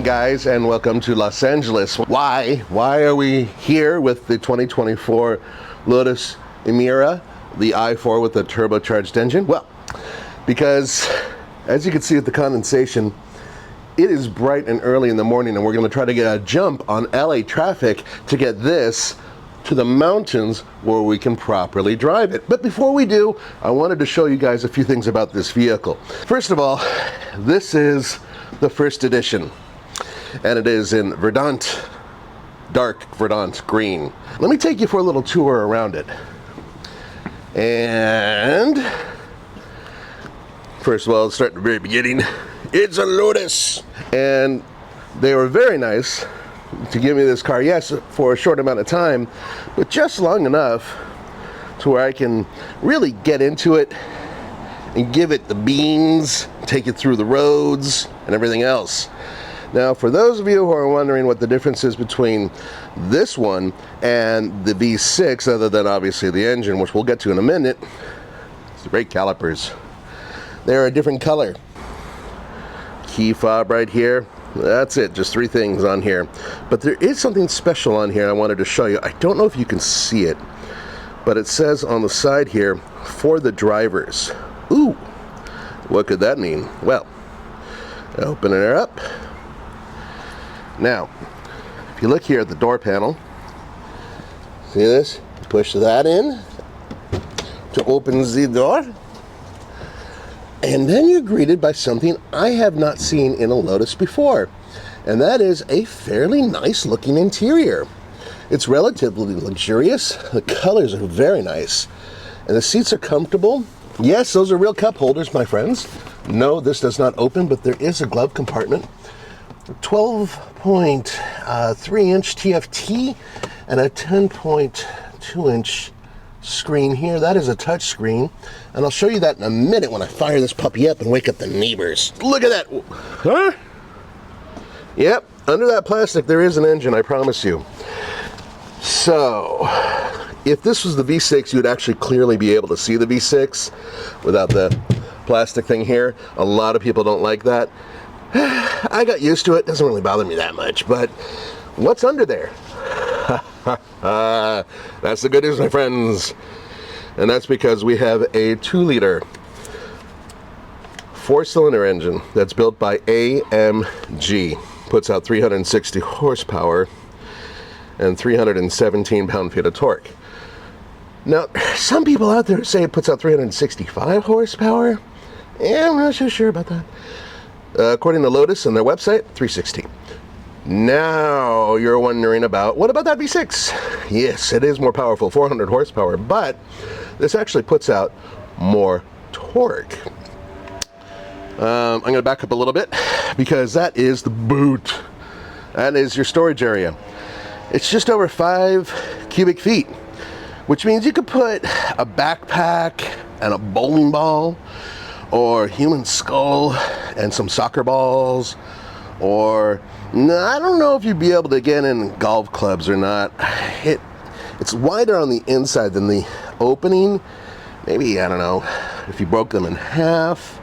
morning, guys, and welcome to Los Angeles. Why are we here with the 2024 Lotus Emira, the i4 with the turbocharged engine? Well, because as you can see with the condensation, it is bright and early in the morning, and we're going to try to get a jump on LA traffic to get this to the mountains where we can properly drive it. But before we do, I wanted to show you guys a few things about this vehicle. First of all, this is the first edition, and it is in Verdant, dark Verdant green. Let me take you for a little tour around it. And first of all, let's start at the very beginning. It's a Lotus, and they were very nice to give me this car, yes, for a short amount of time, but just long enough to where I can really get into it and give it the beans, take it through the roads and everything else. Now, for those of you who are wondering what the difference is between this one and the V6, other than obviously the engine, which we'll get to in a minute, it's the brake calipers. They're a different color. Key fob right here. That's it, just three things on here. But there is something special on here I wanted to show you. I don't know if you can see it, but it says on the side here, for the drivers. Ooh, what could that mean? Well, open it up. Now, if you look here at the door panel, see this? Push that in to open the door. And then you're greeted by something I have not seen in a Lotus before, and that is a fairly nice looking interior. It's relatively luxurious, the colors are very nice, and the seats are comfortable. Yes, those are real cup holders, my friends. No, this does not open, but there is a glove compartment. 12.3 inch TFT and a 10.2 inch screen here. That is a touch screen, and I'll show you that in a minute when I fire this puppy up and wake up the neighbors. Look at that. Huh? Yep, under that plastic there is an engine, I promise you. So if this was the V6, you'd actually clearly be able to see the V6 without the plastic thing here. A lot of people don't like that. I got used to it. Doesn't really bother me that much, but what's under there? That's the good news, my friends, and that's because we have a 2-liter 4-cylinder engine that's built by AMG, puts out 360 horsepower and 317 pound-feet of torque. Now, some people out there say it puts out 365 horsepower. Yeah, I'm not so sure about that. According to Lotus and their website, 316. Now you're wondering about, what about that V6? Yes, it is more powerful, 400 horsepower, but this actually puts out more torque. I'm going to back up a little bit because that is the boot. That is your storage area. It's just over 5 cubic feet, which means you could put a backpack and a bowling ball or human skull and some soccer balls, or I don't know if you'd be able to get in golf clubs or not. It's wider on the inside than the opening. Maybe, I don't know, if you broke them in half.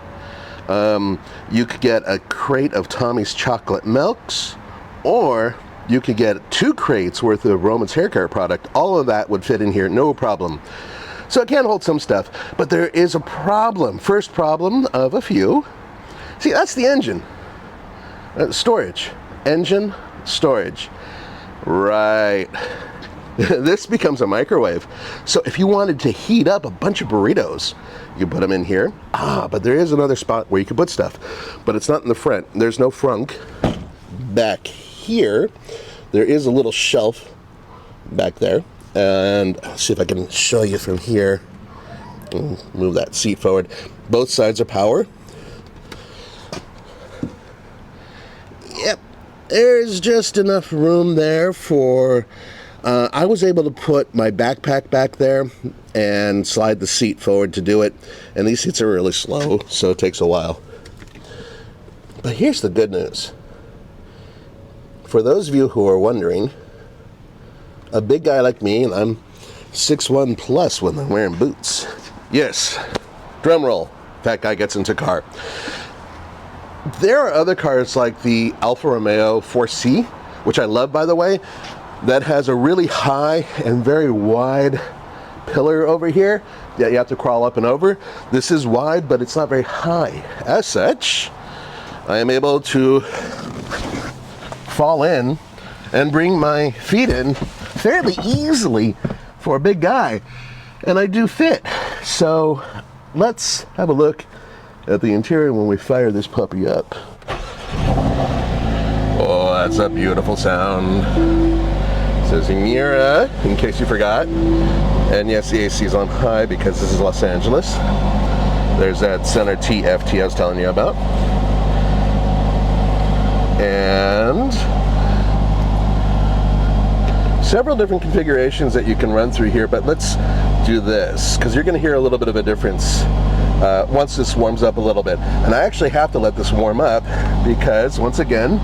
You could get a crate of Tommy's chocolate milks, or you could get 2 crates worth of Roman's hair care product. All of that would fit in here, no problem. So it can hold some stuff, but there is a problem. First problem of a few. See, that's the engine. Storage. Engine, storage. Right. This becomes a microwave. So if you wanted to heat up a bunch of burritos, you put them in here. But there is another spot where you can put stuff, but it's not in the front. There's no frunk. Back here, there is a little shelf back there. And I'll see if I can show you from here. Move that seat forward. Both sides are power. Yep. There's just enough room there for, I was able to put my backpack back there and slide the seat forward to do it. And these seats are really slow, so it takes a while. But here's the good news. For those of you who are wondering, a big guy like me, and I'm 6'1" plus when I'm wearing boots. Yes, drum roll, fat guy gets into car. there are other cars like the Alfa Romeo 4C, which I love, by the way, that has a really high and very wide pillar over here that you have to crawl up and over. This is wide, but it's not very high. As such, I am able to fall in and bring my feet in fairly easily for a big guy, and I do fit. So let's have a look at the interior when we fire this puppy up. Oh, that's a beautiful sound. It says Emira, in case you forgot. And yes, the AC is on high because this is Los Angeles. There's that center TFT I was telling you about. And several different configurations that you can run through here, but let's do this because you're going to hear a little bit of a difference once this warms up a little bit. And I actually have to let this warm up because, once again,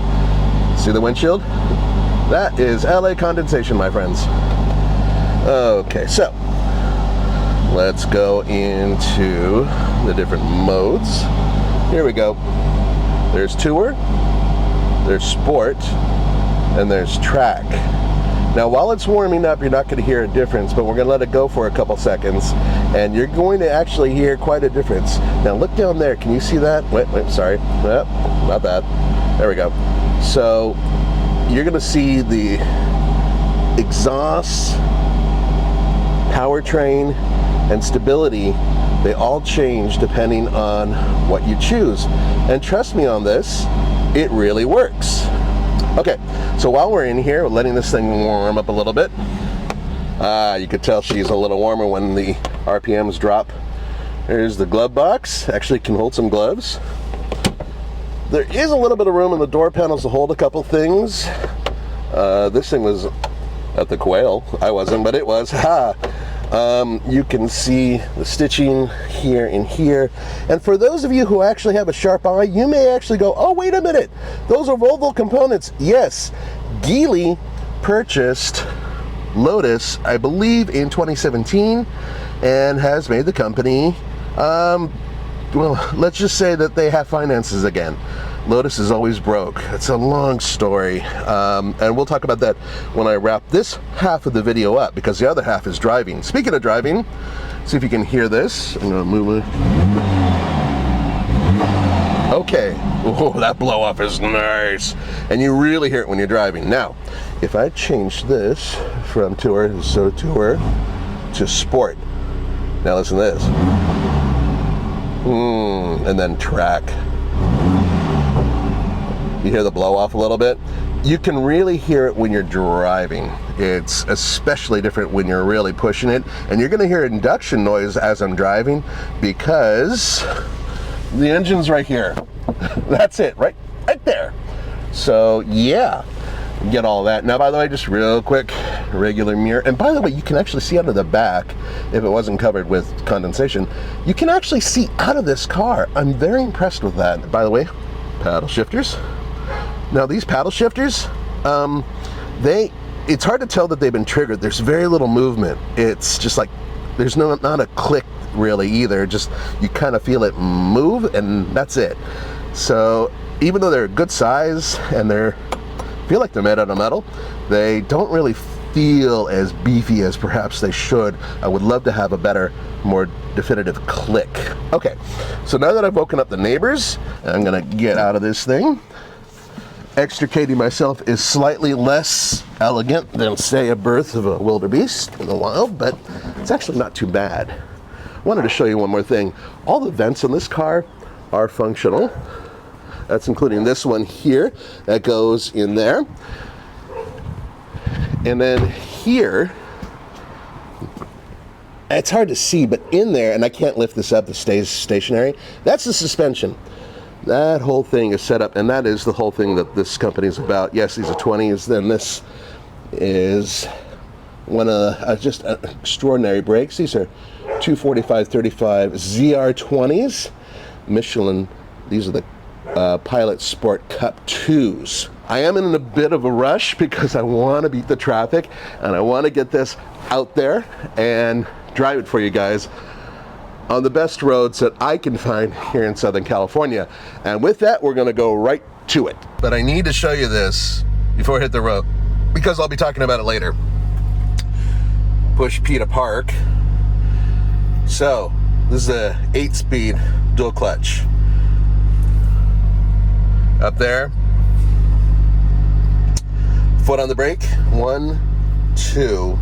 see the windshield? That is LA condensation, my friends. Okay, so let's go into the different modes. Here we go. There's Tour, there's Sport, and there's Track. Now, while it's warming up, you're not going to hear a difference, but we're going to let it go for a couple seconds, and you're going to actually hear quite a difference. Now, look down there. Can you see that? Wait, sorry. Nope, not that. There we go. So, you're going to see the exhaust, powertrain, and stability. They all change depending on what you choose. And trust me on this, it really works. Okay, so while we're in here, letting this thing warm up a little bit. You could tell she's a little warmer when the RPMs drop. There's the glove box. Actually can hold some gloves. There is a little bit of room in the door panels to hold a couple things. This thing was at the Quail. I wasn't, but it was. You can see the stitching here and here. And for those of you who actually have a sharp eye, you may actually go, oh, wait a minute, those are Volvo components. Yes, Geely purchased Lotus, I believe, in 2017 and has made the company, well, let's just say that they have finances again. Lotus is always broke. It's a long story, and we'll talk about that when I wrap this half of the video up, because the other half is driving. Speaking of driving, see if you can hear this. I'm gonna move it. Okay, oh, that blow off is nice, and you really hear it when you're driving. Now, if I change this from Tour to Sport, now listen to this, and then Track. You hear the blow off a little bit. You can really hear it when you're driving. It's especially different when you're really pushing it, and you're going to hear induction noise as I'm driving because the engine's right here. That's it, right there. So yeah, get all that. Now, by the way, just real quick, regular mirror. And by the way, you can actually see under the back, if it wasn't covered with condensation, you can actually see out of this car. I'm very impressed with that. By the way, paddle shifters. Now these paddle shifters, it's hard to tell that they've been triggered. There's very little movement. It's just like, there's not a click really either. Just, you kind of feel it move and that's it. So even though they're a good size and feel like they're made out of metal, they don't really feel as beefy as perhaps they should. I would love to have a better, more definitive click. Okay, so now that I've woken up the neighbors, I'm gonna get out of this thing. Extricating myself is slightly less elegant than, say, a birth of a wildebeest in the wild, but it's actually not too bad. I wanted to show you one more thing. All the vents in this car are functional. That's including this one here that goes in there. And then here, it's hard to see, but in there, and I can't lift this up, it stays stationary, that's the suspension. That whole thing is set up, and that is the whole thing that this company is about. Yes, these are 20s, then this is one of just extraordinary brakes. These are 245/35 ZR20s. Michelin, these are the Pilot Sport Cup 2s. I am in a bit of a rush because I want to beat the traffic, and I want to get this out there and drive it for you guys. on the best roads that I can find here in Southern California. And with that, we're going to go right to it. But I need to show you this before I hit the road, because I'll be talking about it later. Push P to park. So, this is a 8-speed dual clutch. Up there. Foot on the brake. 1, 2.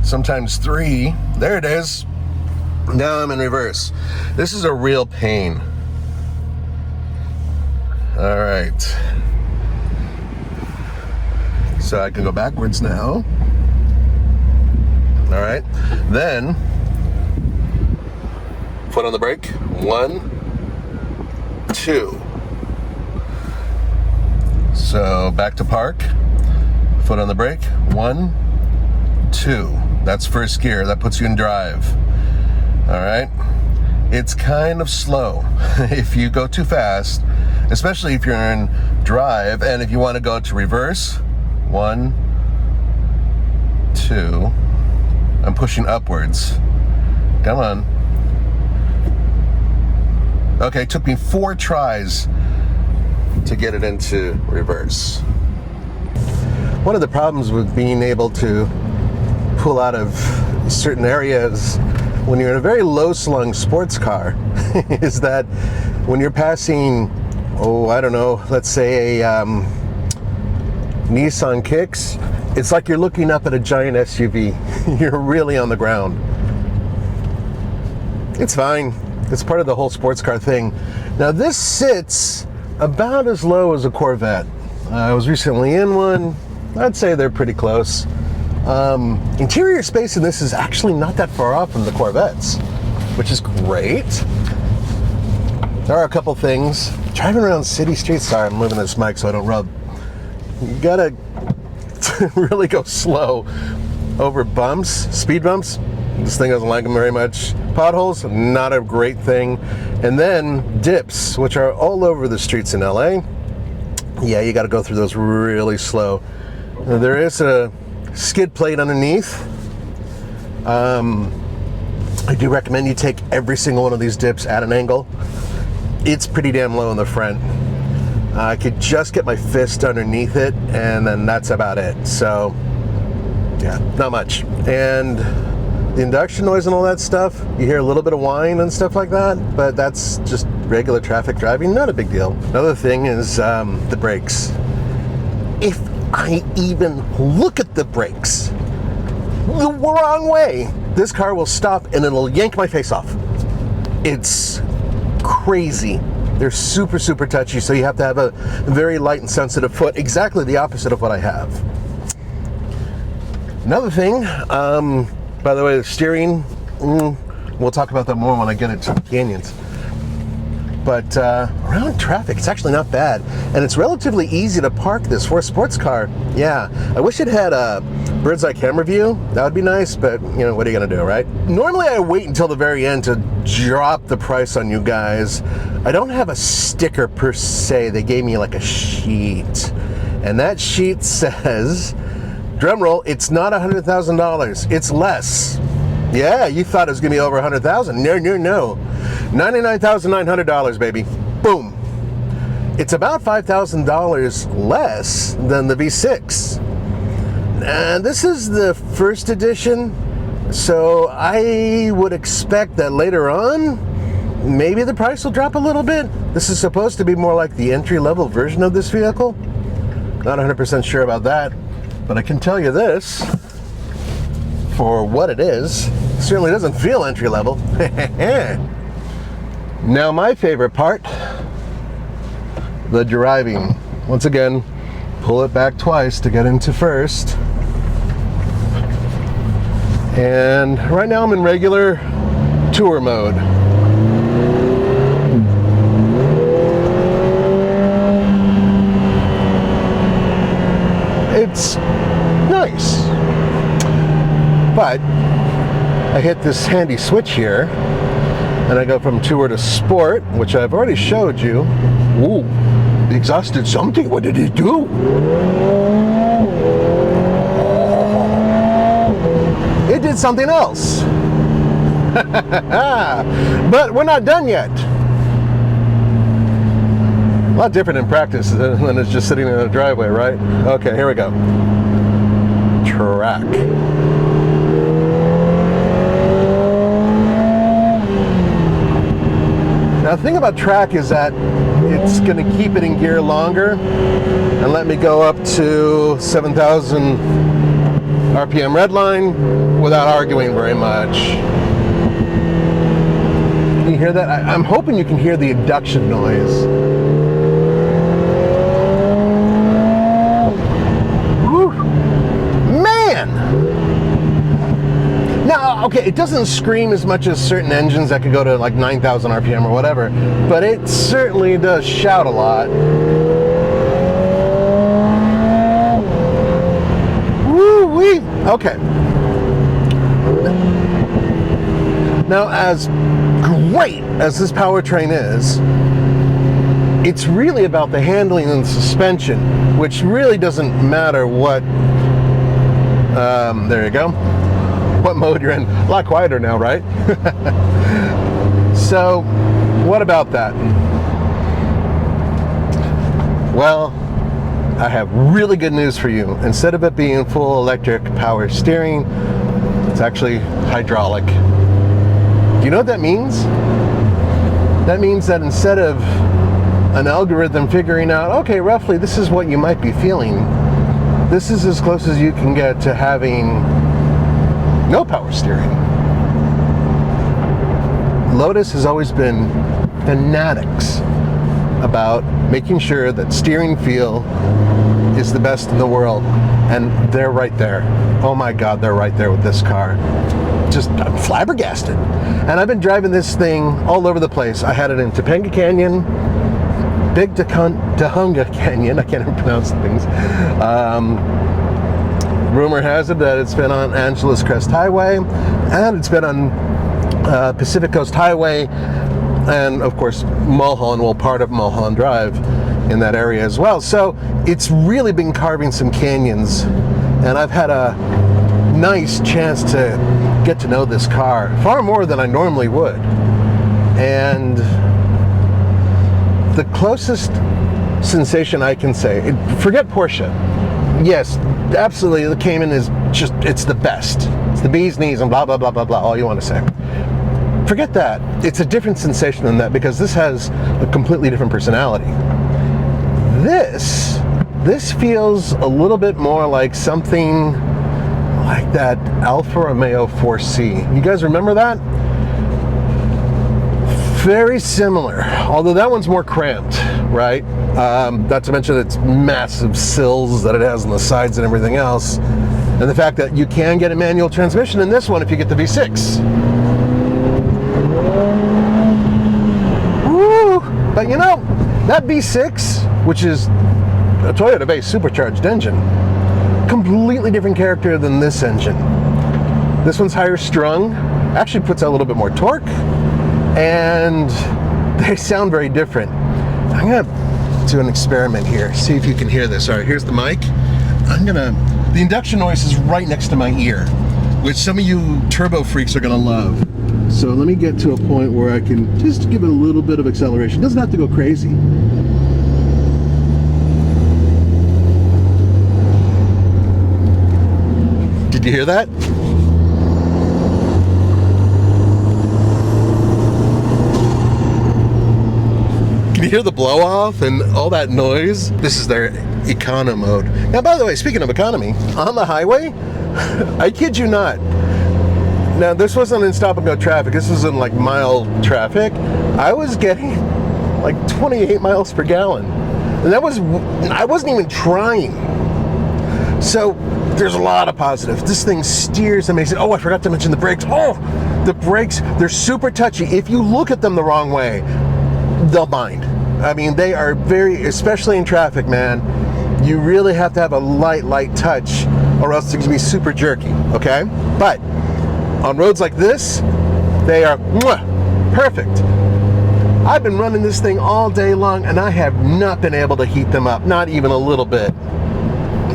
Sometimes 3. There it is. Now I'm in reverse. This is a real pain. All right. So I can go backwards now. All right. Then, foot on the brake. 1, 2. So back to park. Foot on the brake. 1, 2. That's first gear. That puts you in drive. All right. It's kind of slow if you go too fast, especially if you're in drive, and if you want to go to reverse. 1, 2. I'm pushing upwards. Come on. Okay, it took me 4 tries to get it into reverse. One of the problems with being able to pull out of certain areas when you're in a very low-slung sports car is that when you're passing, I don't know, let's say a Nissan Kicks, it's like you're looking up at a giant SUV. You're really on the ground. It's fine. It's part of the whole sports car thing. Now this sits about as low as a Corvette. I was recently in one. I'd say they're pretty close. Interior space in this is actually not that far off from the Corvettes, which is great. There are a couple things. Driving around city streets, sorry, I'm moving this mic so I don't rub. You gotta really go slow over bumps, speed bumps. This thing doesn't like them very much. Potholes, not a great thing. And then dips, which are all over the streets in LA. Yeah, you gotta go through those really slow. There is a skid plate underneath. I do recommend you take every single one of these dips at an angle. It's pretty damn low in the front. I could just get my fist underneath it, and then that's about it. So, yeah, not much. And the induction noise and all that stuff, you hear a little bit of whine and stuff like that, but that's just regular traffic driving, not a big deal. Another thing is the brakes. If I even look at the brakes the wrong way, this car will stop and it'll yank my face off. It's crazy. They're super, super touchy, so you have to have a very light and sensitive foot, exactly the opposite of what I have. Another thing, by the way, the steering, we'll talk about that more when I get into the canyons. But around traffic, it's actually not bad. And it's relatively easy to park this for a sports car. Yeah, I wish it had a bird's eye camera view. That would be nice, but you know, what are you gonna do, right? Normally I wait until the very end to drop the price on you guys. I don't have a sticker per se. They gave me like a sheet. And that sheet says, drumroll, it's not $100,000, it's less. Yeah, you thought it was gonna be over $100,000. No. $99,900, baby. Boom. It's about $5,000 less than the V6. And this is the first edition, so I would expect that later on, maybe the price will drop a little bit. This is supposed to be more like the entry-level version of this vehicle. Not 100% sure about that, but I can tell you this, for what it is, it certainly doesn't feel entry-level. Now my favorite part, the driving. Once again, pull it back twice to get into first. And right now I'm in regular tour mode. It's nice. But I hit this handy switch here, and I go from tour to sport, which I've already showed you. Ooh, the exhaust did something. What did it do? It did something else. But we're not done yet. A lot different in practice than it's just sitting in a driveway, right? Okay, here we go. Track. Now the thing about track is that it's going to keep it in gear longer and let me go up to 7,000 RPM redline without arguing very much. Can you hear that? I'm hoping you can hear the induction noise. Whew. Man! Now, okay, it doesn't scream as much as certain engines that could go to like 9,000 RPM or whatever, but it certainly does shout a lot. Woo-wee! Okay. Now, as great as this powertrain is, it's really about the handling and the suspension, which really doesn't matter what, there you go, what mode you're in. A lot quieter now, right? So, what about that? Well, I have really good news for you. Instead of it being full electric power steering, it's actually hydraulic. Do you know what that means? That means that instead of an algorithm figuring out, okay, roughly this is what you might be feeling, this is as close as you can get to having no power steering. Lotus has always been fanatics about making sure that steering feel is the best in the world, and they're right there. Oh my God, they're right there with this car. I'm flabbergasted. And I've been driving this thing all over the place. I had it in Topanga Canyon, Big Tahunga Canyon, I can't even pronounce things. Rumor has it that it's been on Angeles Crest Highway, and it's been on Pacific Coast Highway, and of course Mulholland, well, part of Mulholland Drive in that area as well. So it's really been carving some canyons, and I've had a nice chance to get to know this car far more than I normally would. And the closest sensation I can say, forget Porsche. Yes, absolutely, the Cayman is just, it's the best. It's the bee's knees and blah, blah, blah, blah, blah, all you want to say. Forget that. It's a different sensation than that, because this has a completely different personality. This feels a little bit more like something like that Alfa Romeo 4C. You guys remember that? Very similar, although that one's more cramped, right? Not to mention its massive sills that it has on the sides and everything else, and the fact that you can get a manual transmission in this one if you get the V6. Woo! But you know, that V6, which is a Toyota-based supercharged engine, completely different character than this engine. This one's higher strung, actually puts out a little bit more torque, and they sound very different. I'm gonna do an experiment here, see if you can hear this. All right, here's the mic. The induction noise is right next to my ear, which some of you turbo freaks are gonna love. So let me get to a point where I can just give it a little bit of acceleration. It doesn't have to go crazy. Did you hear that? Can you hear the blow off and all that noise? This is their econo mode. Now, by the way, speaking of economy, on the highway, I kid you not. Now, this wasn't in stop and go traffic. This was in like mile traffic. I was getting like 28 miles per gallon. And that was, I wasn't even trying. So there's a lot of positives. This thing steers amazing. Oh, I forgot to mention the brakes. Oh, the brakes, they're super touchy. If you look at them the wrong way, they'll bind. I mean, they are very, especially in traffic, man, you really have to have a light touch or else it's going to be super jerky, okay? But on roads like this, they are perfect. I've been running this thing all day long and I have not been able to heat them up, not even a little bit.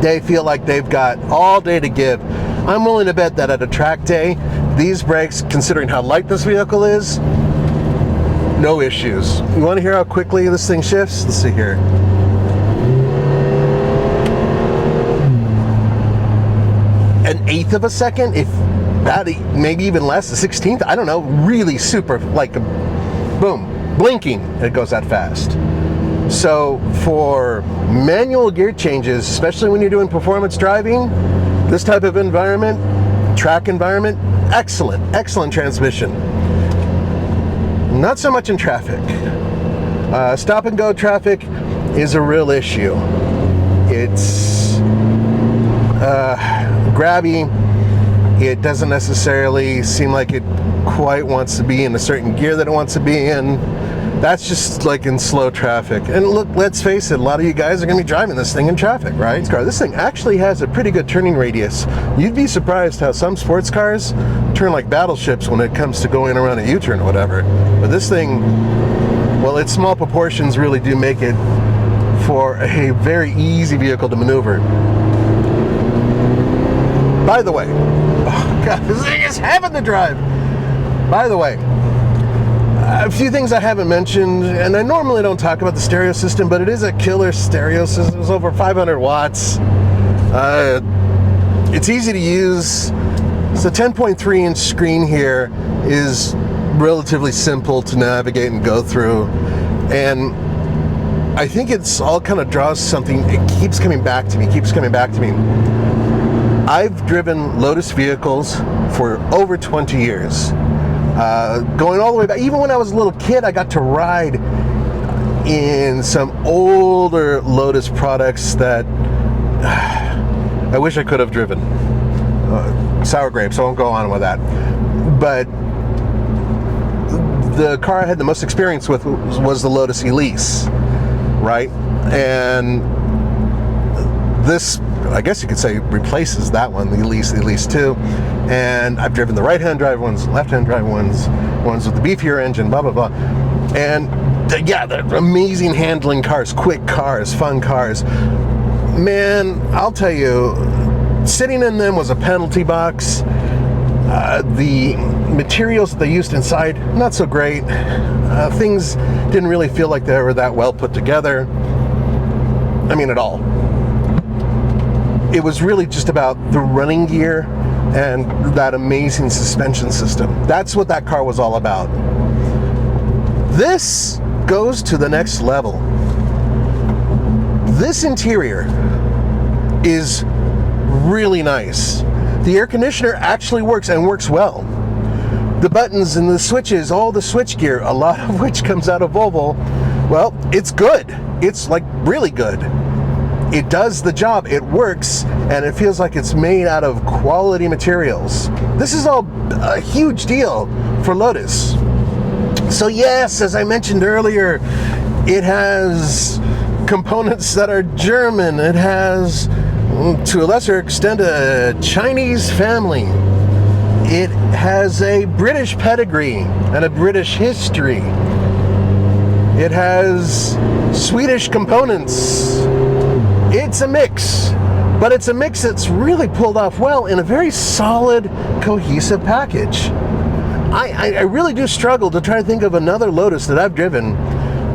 They feel like they've got all day to give. I'm willing to bet that at a track day, these brakes, considering how light this vehicle is, no issues. You want to hear how quickly this thing shifts? Let's see here. An eighth of a second, if that, maybe even less, a 16th, I don't know, really super, like, boom, blinking, it goes that fast. So for manual gear changes, especially when you're doing performance driving, this type of environment, track environment, excellent transmission. Not so much in traffic. Stop and go traffic is a real issue. It's grabby. It doesn't necessarily seem like it quite wants to be in a certain gear that it wants to be in. That's just like in slow traffic. And look, let's face it, a lot of you guys are going to be driving this thing in traffic, right? This thing actually has a pretty good turning radius. You'd be surprised how some sports cars turn like battleships when it comes to going around a U-turn or whatever. But this thing, well, its small proportions really do make it for a very easy vehicle to maneuver. By the way, oh God, this thing is heaven to drive. By the way, a few things I haven't mentioned, and I normally don't talk about the stereo system, but it is a killer stereo system. It's over 500 watts. It's easy to use. So 10.3 inch screen here is relatively simple to navigate and go through. And I think it's all kind of draws something. It keeps coming back to me, I've driven Lotus vehicles for over 20 years. Going all the way back, even when I was a little kid, I got to ride in some older Lotus products that I wish I could have driven. Sour grapes, I won't go on with that. But the car I had the most experience with was the Lotus Elise, right? And this, I guess you could say, replaces that one, the Elise 2. And I've driven the right-hand drive ones, left-hand drive ones with the beefier engine, blah, blah, blah. And yeah, they're amazing handling cars, quick cars, fun cars. Man, I'll tell you, sitting in them was a penalty box. The materials that they used inside, not so great. Things didn't really feel like they were that well put together. I mean, at all. It was really just about the running gear and that amazing suspension system. That's what that car was all about. This goes to the next level. This interior is really nice. The air conditioner actually works, and works well. The buttons and the switches, all the switch gear, a lot of which comes out of Volvo, well, it's good. It's like really good. It does the job, it works, and it feels like it's made out of quality materials. This is all a huge deal for Lotus. So yes, as I mentioned earlier, it has components that are German. It has, to a lesser extent, a Chinese family. It has a British pedigree and a British history. It has Swedish components. It's a mix, but it's a mix that's really pulled off well in a very solid, cohesive package. I really do struggle to try to think of another Lotus that I've driven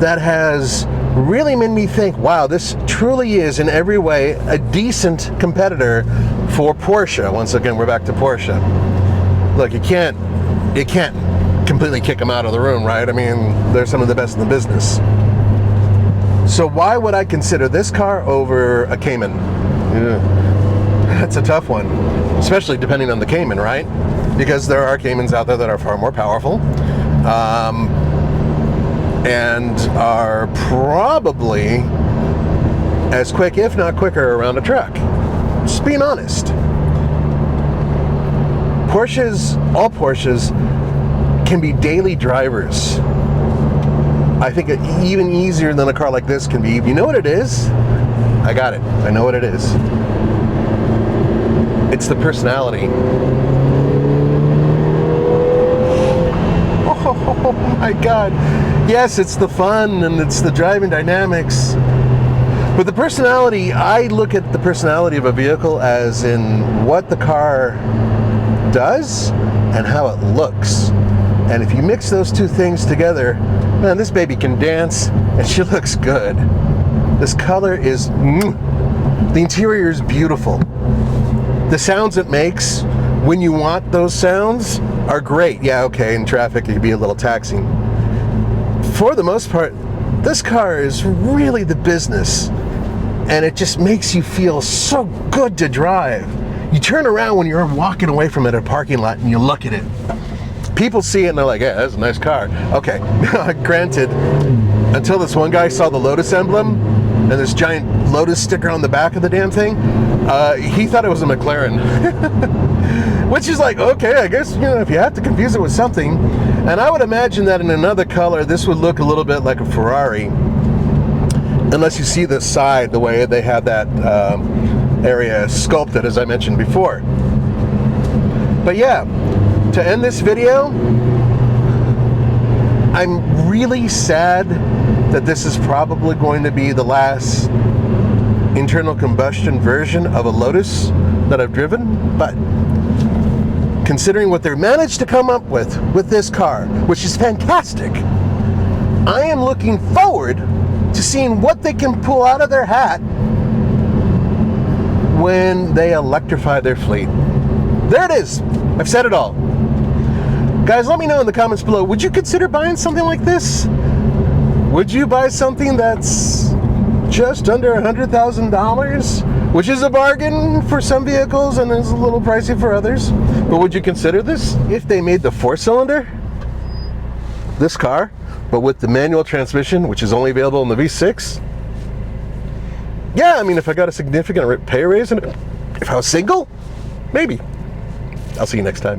that has really made me think, wow, this truly is in every way a decent competitor for Porsche. Once again, we're back to Porsche. Look, you can't completely kick them out of the room, right? I mean, they're some of the best in the business. So why would I consider this car over a Cayman? That's a tough one, especially depending on the Cayman, right? Because there are Caymans out there that are far more powerful and are probably as quick, if not quicker, around a track. Just being honest. All Porsches can be daily drivers. I think even easier than a car like this can be. If you know what it is, I got it. I know what it is. It's the personality. Oh my God. Yes, it's the fun and it's the driving dynamics. With the personality, I look at the personality of a vehicle as in what the car does and how it looks. And if you mix those two things together, man, this baby can dance and she looks good. This color is, the interior is beautiful. The sounds it makes when you want those sounds are great. Yeah, okay, in traffic it can be a little taxing. For the most part, this car is really the business, and it just makes you feel so good to drive. You turn around when you're walking away from it at a parking lot and you look at it. People see it and they're like, yeah, that's a nice car. Okay, granted, until this one guy saw the Lotus emblem and this giant Lotus sticker on the back of the damn thing, he thought it was a McLaren. Which is like, okay, I guess, if you have to confuse it with something. And I would imagine that in another color, this would look a little bit like a Ferrari. Unless you see the side, the way they have that area sculpted, as I mentioned before. But yeah, to end this video, I'm really sad that this is probably going to be the last internal combustion version of a Lotus that I've driven, but considering what they managed to come up with this car, which is fantastic, I am looking forward to seeing what they can pull out of their hat when they electrify their fleet. There it is. I've said it all. Guys, let me know in the comments below, would you consider buying something like this? Would you buy something that's just under $100,000, which is a bargain for some vehicles and is a little pricey for others? But would you consider this if they made the 4-cylinder, this car, but with the manual transmission, which is only available in the V6? Yeah, I mean, if I got a significant pay raise and if I was single, maybe. I'll see you next time.